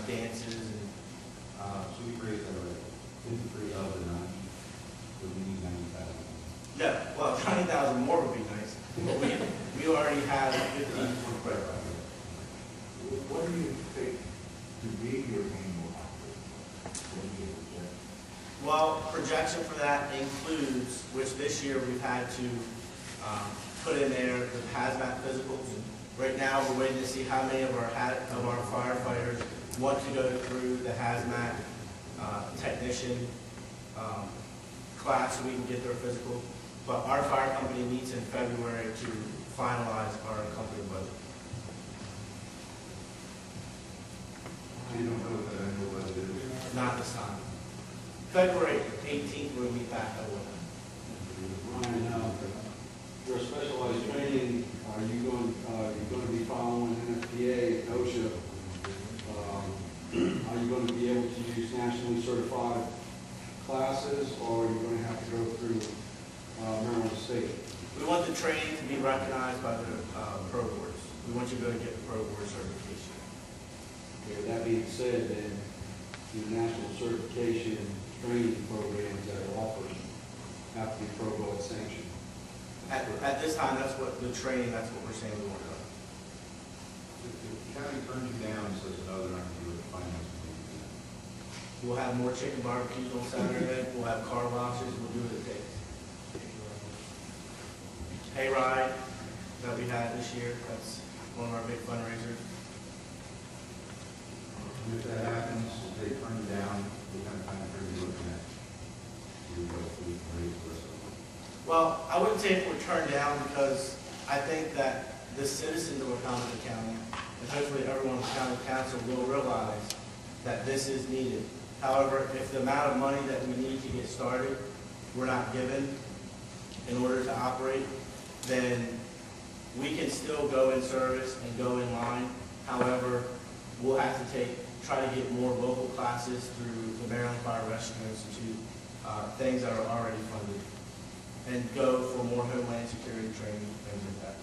dances and. Should we raise that rate? 53 of the 90, so we need 90,000. No, well, 90,000 more would be nice, but we already have 50. What do you think to be your annual output? What do you project? Well, projection for that includes, which this year we've had to put in there, the hazmat physicals. Right now, we're waiting to see how many of our firefighters want to go through the hazmat technician class so we can get their physical. But our fire company meets in February to finalize our company budget. You don't know what that annual budget is? Not this time. February 18th, we'll meet back. I will. Ryan, for specialized training, are you going to be following NFPA, OSHA? Are you going to be able to use nationally certified classes, or are you going to have to go through Maryland State? We want the training to be recognized by the pro boards. We want you to go get the pro board certification. Okay, with that being said, then the national certification training programs that are offered have to be pro board sanctioned. At this time, that's what the training. That's what we're saying we want to do. If the county turns you down and says, no, they're not going to do it, finance committee. We'll have more chicken barbecues on Saturday. We'll have car washes. We'll do what it takes. Hayride that we had this year. That's one of our big fundraisers. And if that happens, if they turn you down, what kind of time frame are you looking at? Do you go through the rest of it? Well, I wouldn't say if we're turned down, because I think that the citizens of Wacomico County, and hopefully everyone in the county council, will realize that this is needed. However, if the amount of money that we need to get started, we're not given in order to operate, then we can still go in service and go in line. However, we'll have to try to get more local classes through the Maryland Fire Rescue Institute, things that are already funded, and go for more homeland security training, things like that.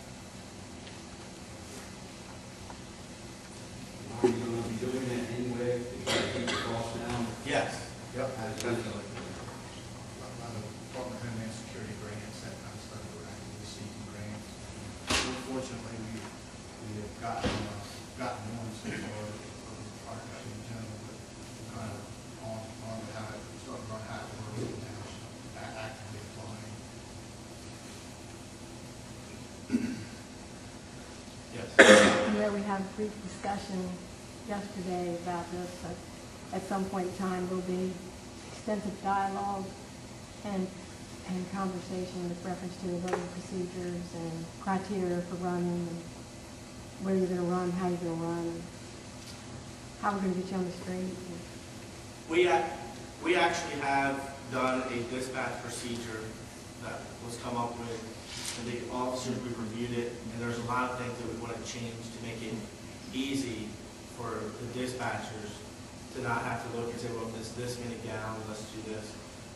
Are you going to be doing that anyway to try to keep the costs down? Yes. Yep. Definitely. Department of Homeland Security grants, that kind of stuff, we're actually receiving grants. Unfortunately, we have gotten one so far from the fire company in general, but we're kind of on the how it started to run how it works now, actively applying. Yes. Yeah, we had a brief discussion yesterday about this. At some point in time, there'll be extensive dialogue and conversation with reference to the voting procedures and criteria for running, and where you're going to run, how you're going to run, how we're going to get you on the street. We actually have done a dispatch procedure that was come up with. And the officers, we reviewed it, and there's a lot of things that we want to change to make it easy for the dispatchers to not have to look and say, well, if it's this many gallons, let's do this.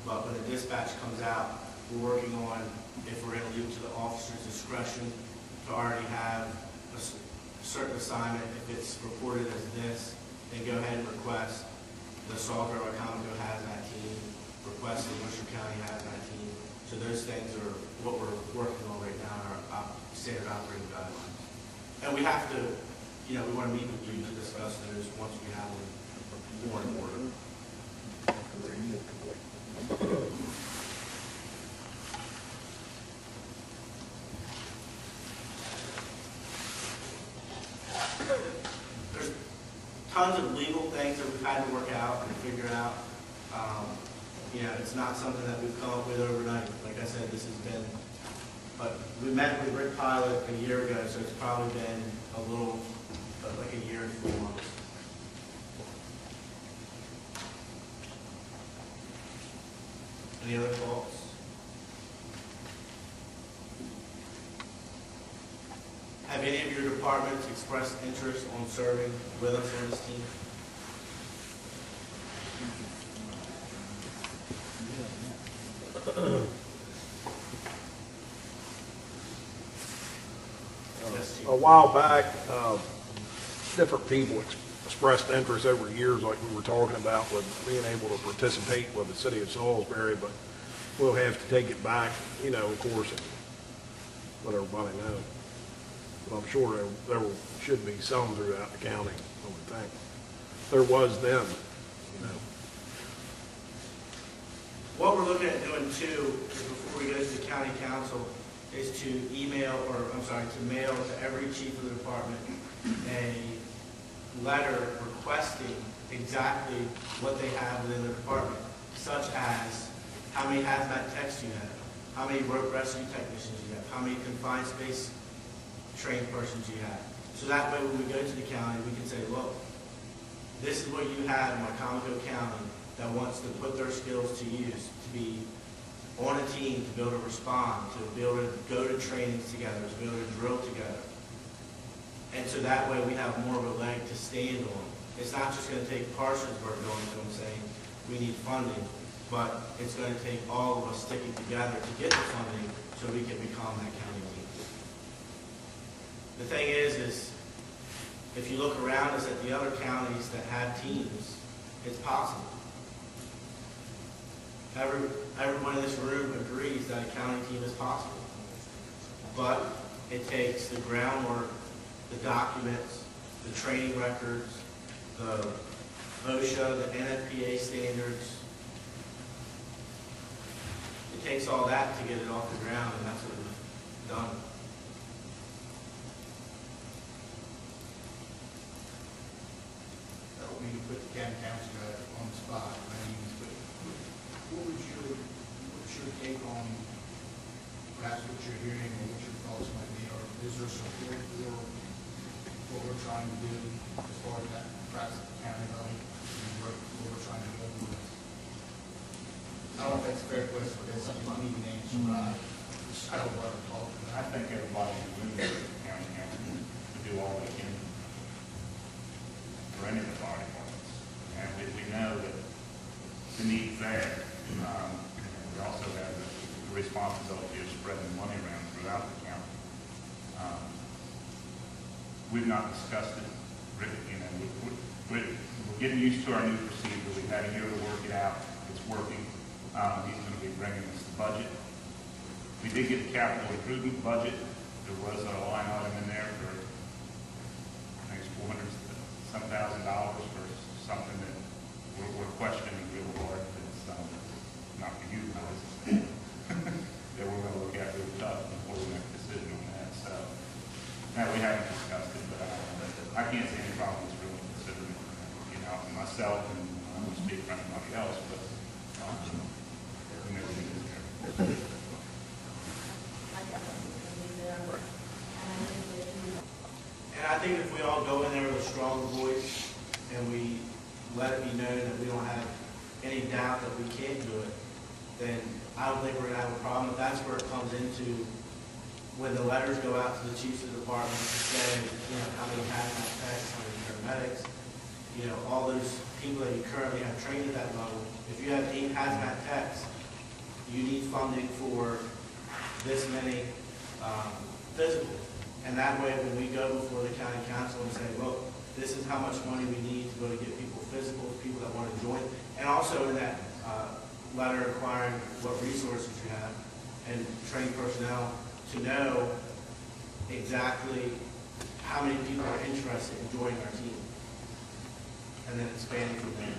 But when the dispatch comes out, we're working on, if we're going to leave it to the officer's discretion to already have a certain assignment. If it's reported as this, then go ahead and request the Salisbury Wacomico hazmat team, request the Worcester County hazmat team. So those things are what we're working on right now in our standard operating guidelines. And we have to, we want to meet with you to discuss those once we have them more in order. There's tons of legal things that we've had to work out and figure out. It's not something that we've come up with overnight. Like I said, this has been, but we met with Rick Pilot a year ago, so it's probably been a little, like a year and 4 months. Any other thoughts? Have any of your departments expressed interest on serving with us on this team? A while back, different people expressed interest over the years, like we were talking about, with being able to participate with the city of Salisbury, but we'll have to take it back, of course, and let everybody know. But I'm sure there should be some throughout the county, I would think. There was then, What we're looking at doing too, is before we go to the county council, is to to mail to every chief of the department a letter requesting exactly what they have within the department, such as how many hazmat techs you have, how many rope rescue technicians you have, how many confined space trained persons you have. So that way when we go to the county, we can say, look, this is what you have in Wycomico County that wants to put their skills to use, to be on a team, to be able to respond, to be able to go to trainings together, to be able to drill together. And so that way we have more of a leg to stand on. It's not just going to take Parsonsburg going to them saying we need funding, but it's going to take all of us sticking together to get the funding so we can become that county team. The thing is if you look around us at the other counties that have teams, it's possible. Everyone in this room agrees that a county team is possible. But it takes the groundwork, the documents, the training records, the OSHA, the NFPA standards. It takes all that to get it off the ground, and that's what we've done. I don't mean to put the county council on the spot, but what's your take on perhaps what you're hearing or what your thoughts might be, or is there support for what we're trying to do as far as that, perhaps at the county level, and where we're trying to go with this? I don't know if that's a fair question, but that's something you need an answer, but I don't want to talk. I think everybody in the county council to do all they can for any of the fire departments. And we know that the need's there. We also have the responsibility of spreading money around throughout the county. We've not discussed it, really, we're getting used to our new procedure. We've had a year to work it out. It's working. He's going to be bringing us the budget. We did get the capital improvement budget. There was a line item in there for, I think it's $400-some thousand for something that we're questioning real hard. It's not for you guys. That we're going to look at real tough before we make a decision on that. So, now we haven't discussed it, but I can't see any problems really considering, myself and I don't speak for anybody else, but everything is there. And I think if we all go in there with a strong voice and we let it be known that we don't have any doubt that we can't do it, then I don't think we're going to have a problem. That's where it comes into when the letters go out to the chiefs of the department to say, how many hazmat techs, how many paramedics, all those people that you currently have trained at that level. If you have 8 hazmat techs, you need funding for this many physicals. And that way, when we go before the county council and say, look, this is how much money we need to go to get people physicals, people that want to join, and also in that letter inquiring what resources you have and trained personnel to know exactly how many people are interested in joining our team, and then expanding from there.